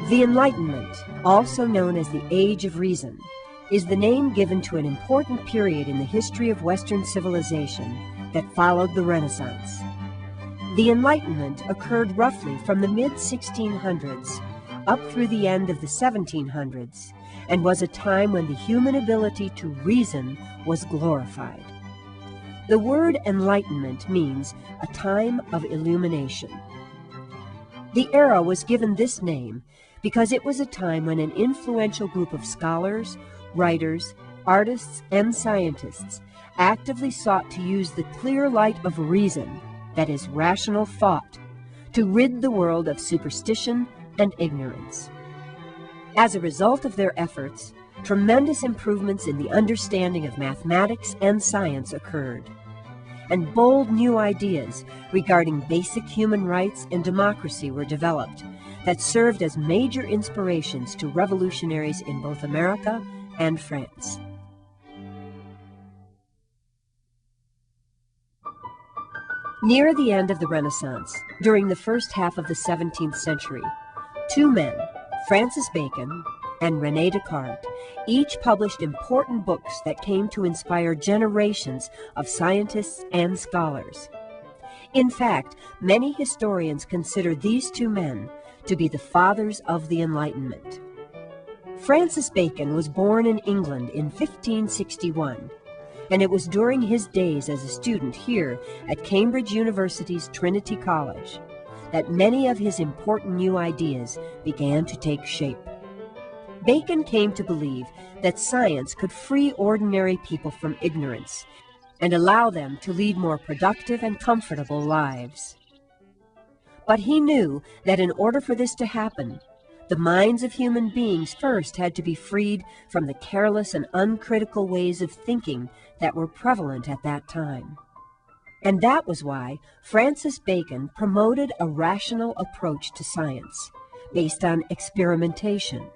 The Enlightenment, also known as the Age of Reason, is the name given to an important period in the history of Western civilization that followed the Renaissance. The Enlightenment occurred roughly from the mid-1600s up through the end of the 1700s, and was a time when the human ability to reason was glorified. The word enlightenment means a time of illumination. The era was given this name because it was a time when an influential group of scholars, writers, artists, and scientists actively sought to use the clear light of reason, that is, rational thought, to rid the world of superstition and ignorance. As a result of their efforts, tremendous improvements in the understanding of mathematics and science occurred, and bold new ideas regarding basic human rights and democracy were developed that served as major inspirations to revolutionaries in both America and France. Near the end of the Renaissance, during the first half of the 17th century, two men, Francis Bacon and René Descartes, each published important books that came to inspire generations of scientists and scholars. In fact, many historians consider these two men to be the fathers of the Enlightenment. Francis Bacon was born in England in 1561, and it was during his days as a student here at Cambridge University's Trinity College that many of his important new ideas began to take shape. Bacon came to believe that science could free ordinary people from ignorance and allow them to lead more productive and comfortable lives. But he knew that in order for this to happen, the minds of human beings first had to be freed from the careless and uncritical ways of thinking that were prevalent at that time. And that was why Francis Bacon promoted a rational approach to science, based on experimentation,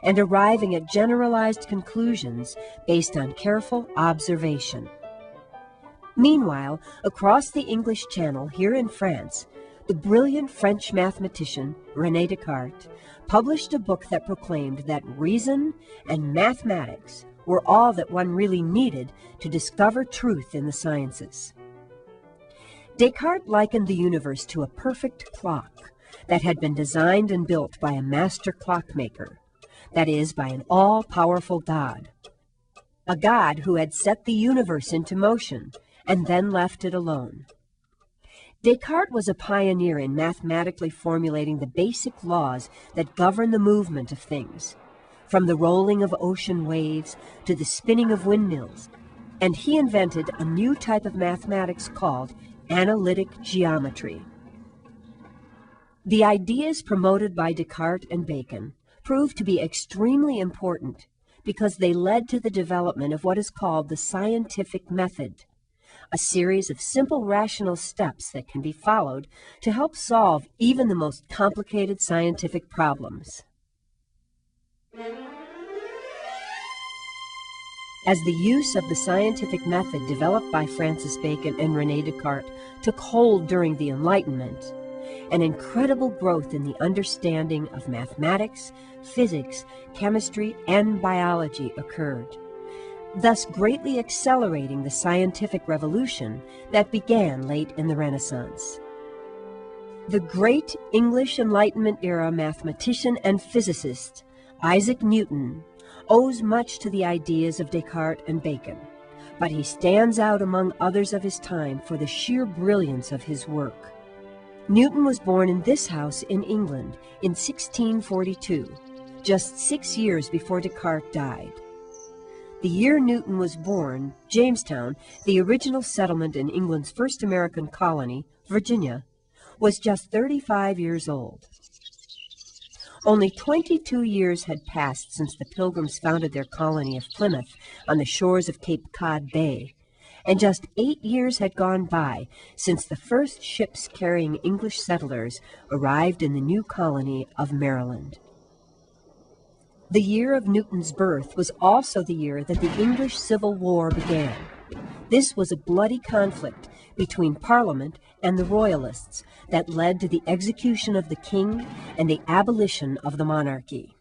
and arriving at generalized conclusions based on careful observation. Meanwhile, across the English Channel here in France, the brilliant French mathematician René Descartes published a book that proclaimed that reason and mathematics were all that one really needed to discover truth in the sciences. Descartes likened the universe to a perfect clock that had been designed and built by a master clockmaker, that is, by an all-powerful God, a God who had set the universe into motion and then left it alone. Descartes was a pioneer in mathematically formulating the basic laws that govern the movement of things, from the rolling of ocean waves to the spinning of windmills, and he invented a new type of mathematics called Analytic Geometry. The ideas promoted by Descartes and Bacon proved to be extremely important because they led to the development of what is called the scientific method, a series of simple rational steps that can be followed to help solve even the most complicated scientific problems. As the use of the scientific method developed by Francis Bacon and René Descartes took hold during the Enlightenment, an incredible growth in the understanding of mathematics, physics, chemistry, and biology occurred, thus greatly accelerating the scientific revolution that began late in the Renaissance. The great English Enlightenment era mathematician and physicist Isaac Newton owes much to the ideas of Descartes and Bacon, but he stands out among others of his time for the sheer brilliance of his work. Newton was born in this house in England in 1642, just 6 years before Descartes died. The year Newton was born, Jamestown, the original settlement in England's first American colony, Virginia, was just 35 years old. Only 22 years had passed since the Pilgrims founded their colony of Plymouth on the shores of Cape Cod Bay, and just 8 years had gone by since the first ships carrying English settlers arrived in the new colony of Maryland. The year of Newton's birth was also the year that the English Civil War began. This was a bloody conflict between Parliament and the Royalists that led to the execution of the king and the abolition of the monarchy.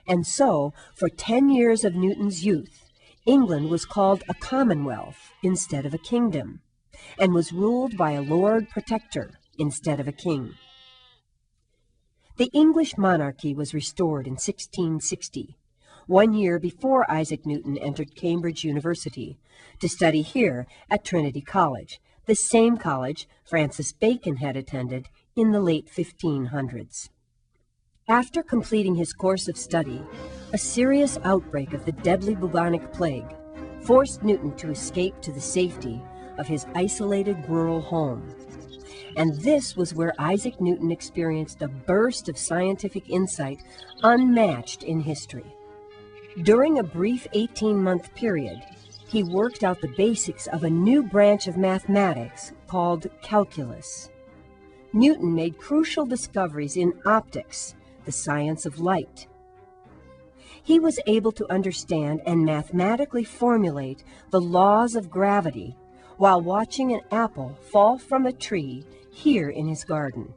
And so, for 10 years of Newton's youth, England was called a Commonwealth instead of a kingdom, and was ruled by a Lord Protector instead of a king. The English monarchy was restored in 1660, 1 year before Isaac Newton entered Cambridge University to study here at Trinity College, the same college Francis Bacon had attended in the late 1500s. After completing his course of study, a serious outbreak of the deadly bubonic plague forced Newton to escape to the safety of his isolated rural home. And this was where Isaac Newton experienced a burst of scientific insight unmatched in history. During a brief 18-month period, he worked out the basics of a new branch of mathematics called calculus. Newton made crucial discoveries in optics, the science of light. He was able to understand and mathematically formulate the laws of gravity while watching an apple fall from a tree here in his garden.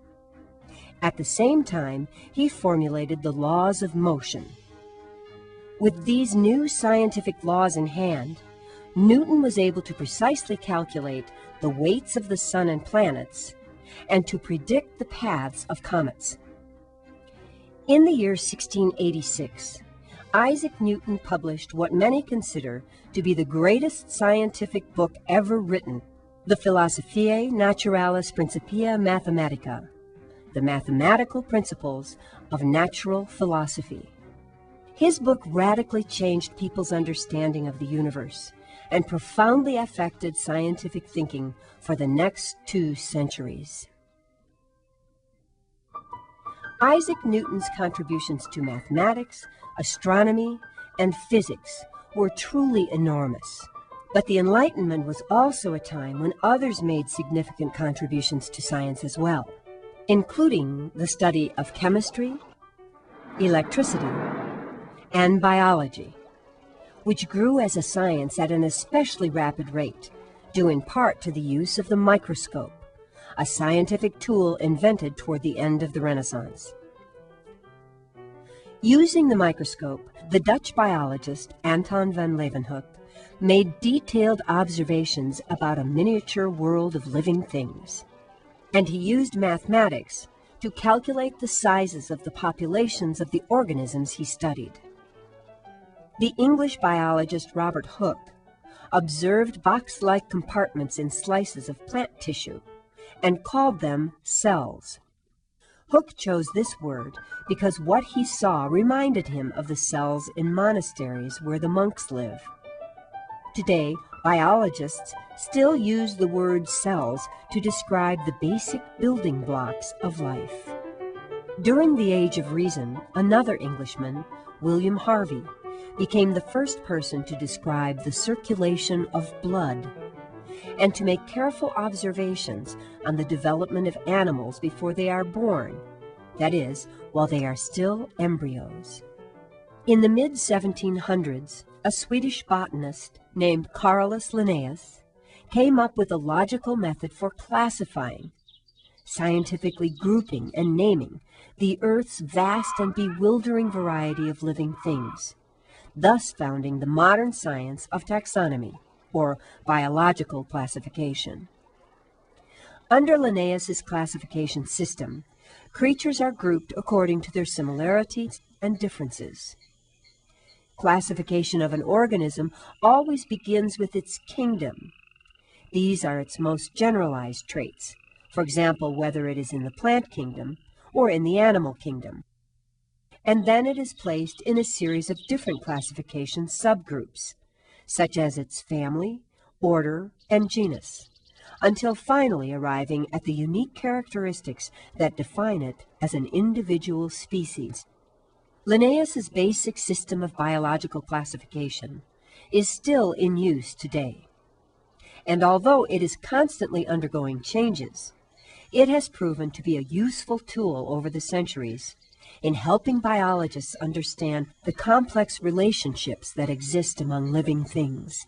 At the same time, he formulated the laws of motion. With these new scientific laws in hand, Newton was able to precisely calculate the weights of the sun and planets and to predict the paths of comets. In the year 1686, Isaac Newton published what many consider to be the greatest scientific book ever written, the Philosophiae Naturalis Principia Mathematica, the mathematical principles of natural philosophy. His book radically changed people's understanding of the universe and profoundly affected scientific thinking for the next 2 centuries. Isaac Newton's contributions to mathematics, astronomy, and physics were truly enormous. But the Enlightenment was also a time when others made significant contributions to science as well, including the study of chemistry, electricity, and biology, which grew as a science at an especially rapid rate, due in part to the use of the microscope, a scientific tool invented toward the end of the Renaissance. Using the microscope, the Dutch biologist Anton van Leeuwenhoek made detailed observations about a miniature world of living things, and he used mathematics to calculate the sizes of the populations of the organisms he studied. The English biologist Robert Hooke observed box-like compartments in slices of plant tissue and called them cells. Hooke chose this word because what he saw reminded him of the cells in monasteries where the monks live. Today, biologists still use the word cells to describe the basic building blocks of life. During the Age of Reason, another Englishman, William Harvey, became the first person to describe the circulation of blood and to make careful observations on the development of animals before they are born, that is, while they are still embryos. In the mid-1700s, a Swedish botanist named Carolus Linnaeus came up with a logical method for classifying, scientifically grouping and naming the Earth's vast and bewildering variety of living things, thus founding the modern science of taxonomy, or biological classification. Under Linnaeus's classification system, creatures are grouped according to their similarities and differences. Classification of an organism always begins with its kingdom. These are its most generalized traits, for example, whether it is in the plant kingdom or in the animal kingdom. And then it is placed in a series of different classification subgroups, such as its family, order, and genus, until finally arriving at the unique characteristics that define it as an individual species. Linnaeus's basic system of biological classification is still in use today, and although it is constantly undergoing changes, it has proven to be a useful tool over the centuries in helping biologists understand the complex relationships that exist among living things.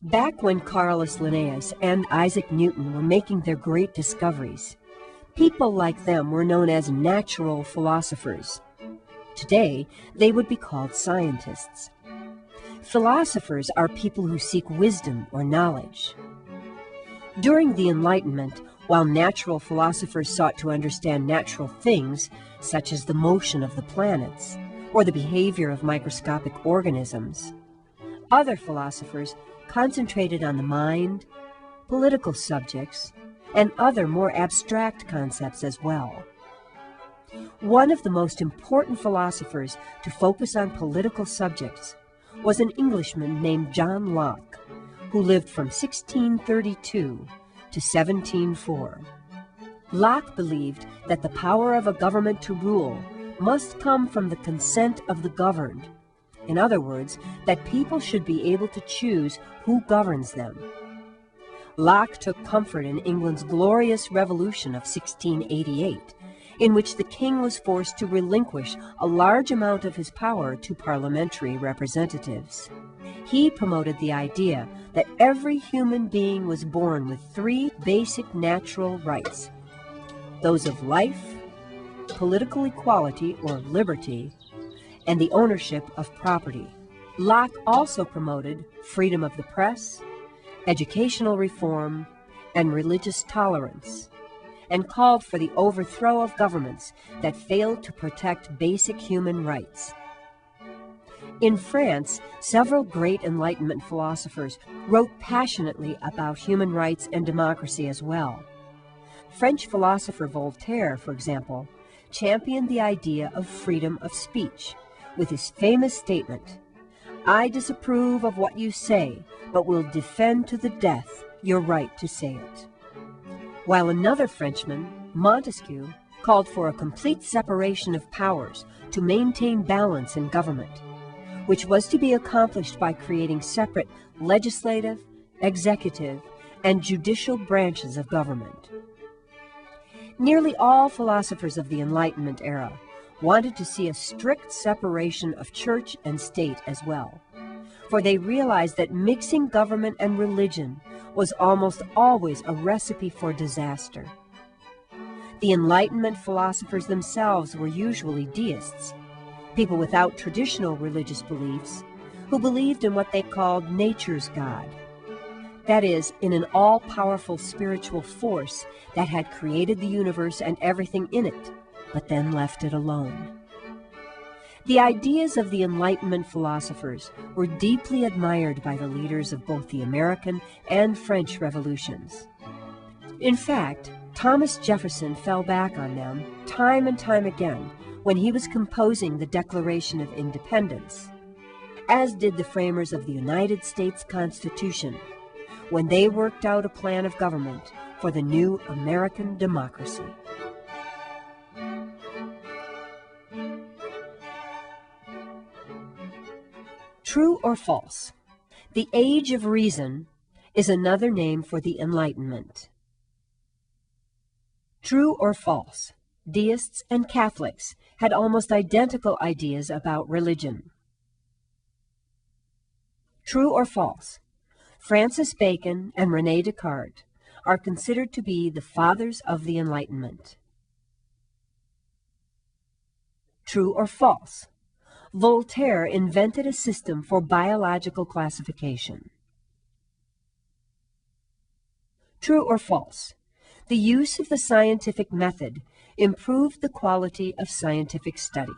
Back when Carolus Linnaeus and Isaac Newton were making their great discoveries, people like them were known as natural philosophers. Today, they would be called scientists. Philosophers are people who seek wisdom or knowledge. During the Enlightenment, while natural philosophers sought to understand natural things, such as the motion of the planets or the behavior of microscopic organisms, other philosophers concentrated on the mind, political subjects, and other more abstract concepts as well. One of the most important philosophers to focus on political subjects was an Englishman named John Locke, who lived from 1632 to 1704. Locke believed that the power of a government to rule must come from the consent of the governed. In other words, that people should be able to choose who governs them. Locke took comfort in England's glorious revolution of 1688, in which the king was forced to relinquish a large amount of his power to parliamentary representatives. He promoted the idea that every human being was born with three basic natural rights: those of life, political equality or liberty, and the ownership of property. Locke also promoted freedom of the press, educational reform, and religious tolerance, and called for the overthrow of governments that failed to protect basic human rights. In France, several great Enlightenment philosophers wrote passionately about human rights and democracy as well. French philosopher Voltaire, for example, championed the idea of freedom of speech with his famous statement, "I disapprove of what you say, but will defend to the death your right to say it." While another Frenchman, Montesquieu, called for a complete separation of powers to maintain balance in government, which was to be accomplished by creating separate legislative, executive, and judicial branches of government. Nearly all philosophers of the Enlightenment era wanted to see a strict separation of church and state as well, for they realized that mixing government and religion was almost always a recipe for disaster. The Enlightenment philosophers themselves were usually deists, people without traditional religious beliefs, who believed in what they called nature's God. That is, in an all-powerful spiritual force that had created the universe and everything in it, but then left it alone. The ideas of the Enlightenment philosophers were deeply admired by the leaders of both the American and French revolutions. In fact, Thomas Jefferson fell back on them time and time again when he was composing the Declaration of Independence, as did the framers of the United States Constitution when they worked out a plan of government for the new American democracy. True or false? The Age of Reason is another name for the Enlightenment. True or false? Deists and Catholics had almost identical ideas about religion. True or false? Francis Bacon and René Descartes are considered to be the fathers of the Enlightenment. True or false? Voltaire invented a system for biological classification. True or false? The use of the scientific method improved the quality of scientific study.